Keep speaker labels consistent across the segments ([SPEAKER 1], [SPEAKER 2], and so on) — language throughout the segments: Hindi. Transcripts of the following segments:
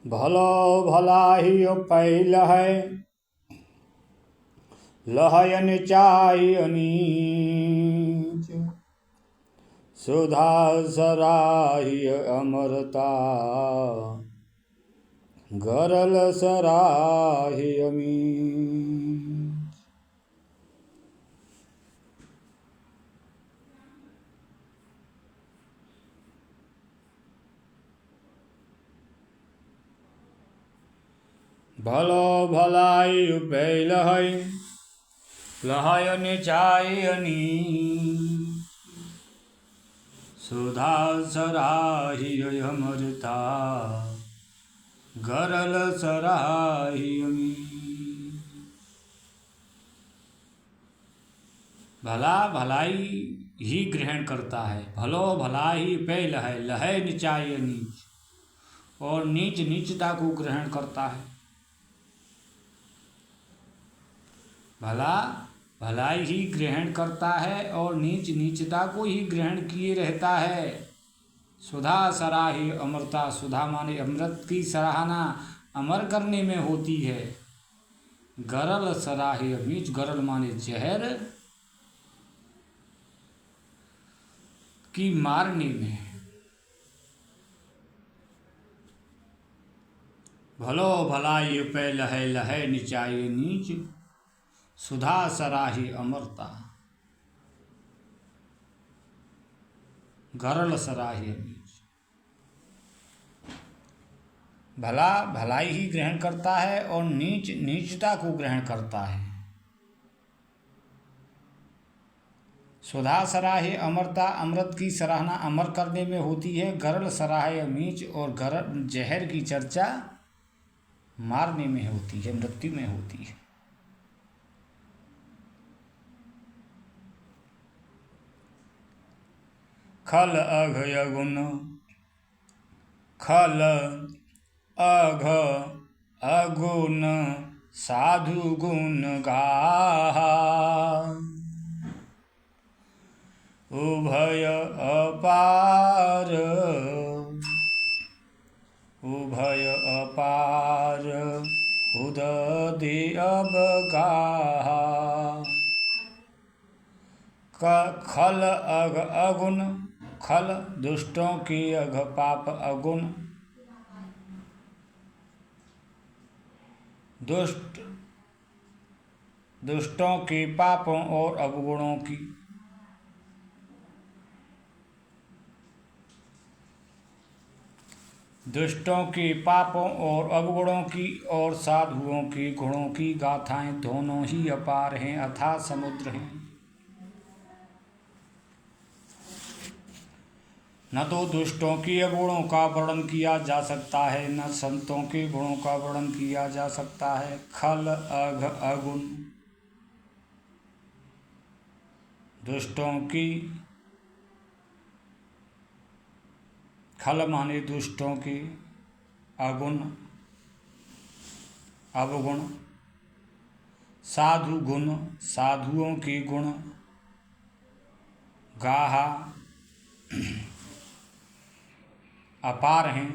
[SPEAKER 1] भलो भलाही पैल है लहयन चाहिए नीच सुधा सराही अमरता गरल सराही अमीच। भलो भलाई पैल है लहयन चाहिए नीच सुधा सराही अमरता गरल सराही अमीच। भला भलाई ही ग्रहण करता है, भलो भलाई पैल है लहय निचाय नीच, और नीच नीचता को ग्रहण करता है। भला भलाई ही ग्रहण करता है और नीच नीचता को ही ग्रहण किए रहता है। सुधा सराही अमरता, सुधा माने अमृत की सराहना अमर करने में होती है। गरल सराही अमीच, गरल माने जहर की मारने में। भलो भलाई पे लहै लहै निचाई नीच सुधा सराही अमरता गरल सराही नीच। भला भलाई ही ग्रहण करता है और नीच नीचता को ग्रहण करता है। सुधा सराहे अमरता, अमृत की सराहना अमर करने में होती है। गरल सराहे मीच, और गरल जहर की चर्चा मारने में होती है, मृत्यु में होती है। खल अघ अगुन, खल अघ अगुन साधु गुण गाहा, उभय अपार उभय अपार उदधि अब गाहा। खल अघ अगुन, खल दुष्टों की अघ पाप अगुन, दुष्टों के पापों और अवगुणों की, दुष्टों के पापों और अवगुणों की और साधुओं के गुणों की गाथाएं दोनों ही अपार हैं, अथाह समुद्र हैं। न तो दुष्टों के अवगुणों का वर्णन किया जा सकता है, न संतों के गुणों का वर्णन किया जा सकता है। खल अघ अगुन, दुष्टों की, खल माने दुष्टों की, अगुण अवगुण, साधु गुण साधुओं के गुण, गाहा अपार हैं।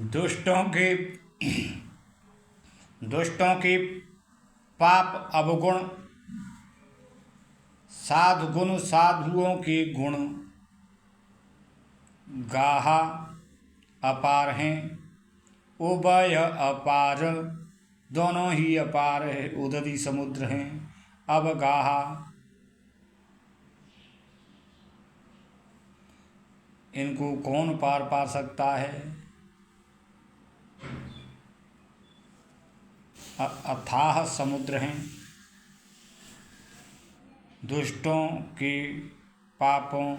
[SPEAKER 1] दुष्टों के पाप अवगुण, साधु गुण साधुओं के गुण, गाहा अपार हैं। उभय अपार, दोनों ही अपार है, उदधि समुद्र हैं। अब गाहा, इनको कौन पार पा सकता है। अथाह समुद्र हैं। दुष्टों के पापों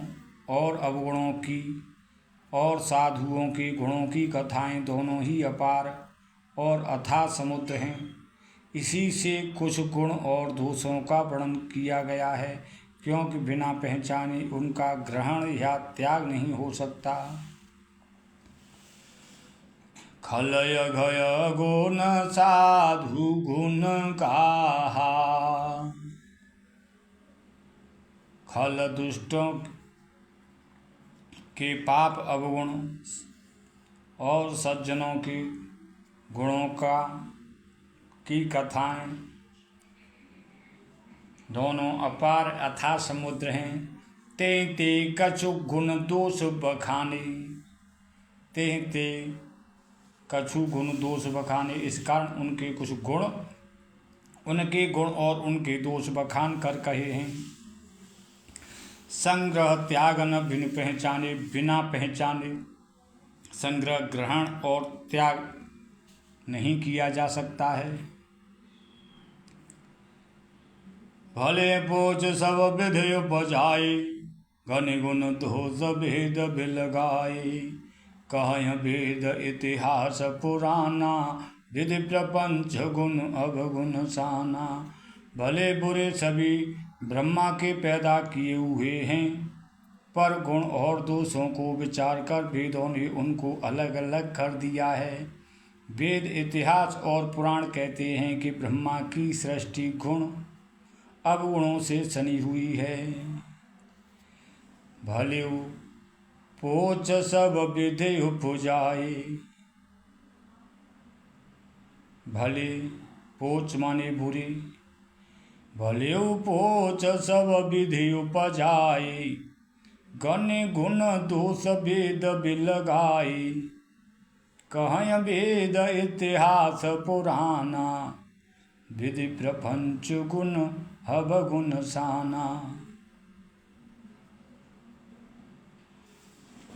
[SPEAKER 1] और अवगुणों की और साधुओं के गुणों की कथाएं दोनों ही अपार और अथाह समुद्र हैं। इसी से कुछ गुण और दोषों का वर्णन किया गया है, क्योंकि बिना पहचाने उनका ग्रहण या त्याग नहीं हो सकता। खलय घय गुण साधु गुण गाहा, खल दुष्टों के पाप अवगुण और सज्जनों के गुणों की कथाएं दोनों अपार अथाह समुद्र हैं। ते ते कछु गुण दोष बखाने, ते कछु गुण दोष बखाने, इस कारण उनके कुछ गुण, उनके गुण और उनके दोष बखान कर कहे हैं। संग्रह त्याग न बिन पहचाने, बिना पहचाने संग्रह ग्रहण और त्याग नहीं किया जा सकता है। भले बोझ सब विधि बजाए, घन गुण दोष भेद बिलगाए। कह वेद इतिहास पुराना, विधि प्रपंच गुण अवगुण साना। भले बुरे सभी ब्रह्मा के पैदा किए हुए हैं, पर गुण और दोषों को विचार कर वेदों ने उनको अलग अलग कर दिया है। वेद इतिहास और पुराण कहते हैं कि ब्रह्मा की सृष्टि गुण अवगुणों से सनी हुई है। भले पोच सब विधि उपजाए, भले पोच माने बुरे, भले पोच सब विधि उपजाए। गण गुण दोष वेद बिलगाए, कह वेद इतिहास पुराना। विधि प्रपंच गुण अवगुण साना।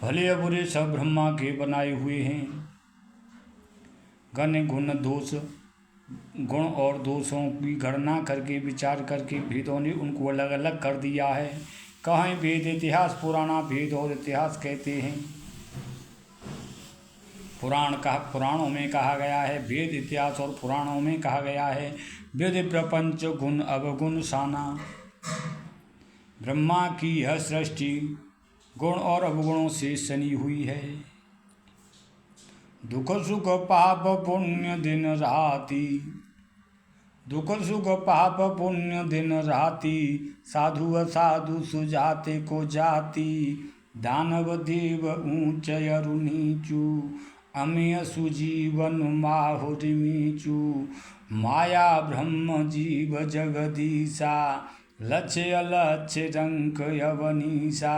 [SPEAKER 1] भले बुरे सब ब्रह्मा के बनाए हुए हैं। गण गुण दोष, गुण और दोषों की गणना करके विचार करके वेदों ने उनको अलग अलग कर दिया है। कहें वेद इतिहास पुराना, वेद और इतिहास कहते हैं। पुराणों में कहा गया है, वेद इतिहास और पुराणों में कहा गया है। विधि प्रपंच गुण अवगुण साना। ब्रह्मा की यह सृष्टि गुण और अवगुणों से सनी हुई है। दुख सुख पाप पुण्य दिन राति, दुख सुख पाप पुण्य दिन राति। साधु असाधु सुजाते को जाति, दानव देव ऊंच अरु नीचू। अमेय सुजीवन माहुरि मीचू। माया ब्रह्म जीव जगदीशा, लक्ष्य अलक्ष्य रंक यवनीसा।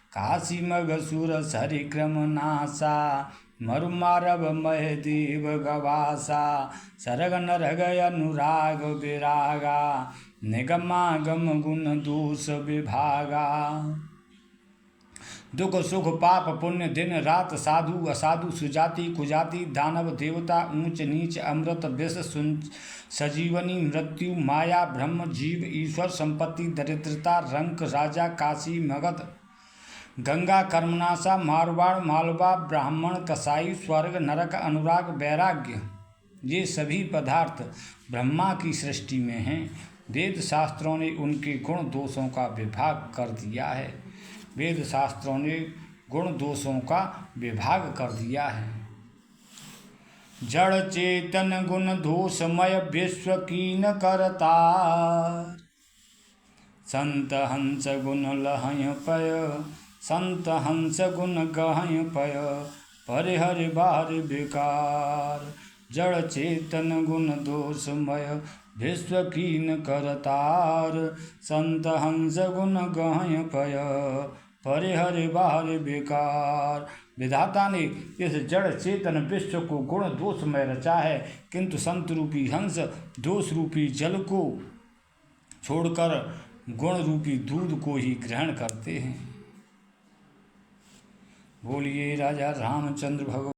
[SPEAKER 1] काशी मगसुर सरिक्रम नासा, मरुमारव मह देव गवासा। सरग नरग अनुराग विरागा, निगमागम गुण दोष विभागा। दुख सुख पाप पुण्य दिन रात, साधु असाधु सुजाति कुजाति। दानव देवता ऊंच नीच, अमृत विष सजीवनी मृत्यु। माया ब्रह्म जीव ईश्वर, संपत्ति दरिद्रता रंक राजा। काशी मगध गंगा कर्मनाशा, मारवाड़ मालवा ब्राह्मण कसाई। स्वर्ग नरक अनुराग वैराग्य, ये सभी पदार्थ ब्रह्मा की सृष्टि में हैं। वेद शास्त्रों ने उनके गुण दोषों का विभाग कर दिया है। वेद शास्त्रों ने गुण दोषों का विभाग कर दिया है। जड़ चेतन गुण दोषमय विश्व कीन करतार। संत हंस गुण लहय पय, संत हंस गुण गहय पय। परिहरि बार विकार, जड़ चेतन गुण दोषमय विश्व कीन करतार। संत हंस गुण गहय पय, परिहरि बार विकार। विधाता ने इस जड़ चेतन विश्व को गुण दोषमय रचा है, किंतु संत रूपी हंस दोष रूपी जल को छोड़कर गुण रूपी दूध को ही ग्रहण करते हैं। बोलिए राजा रामचंद्र भगवान।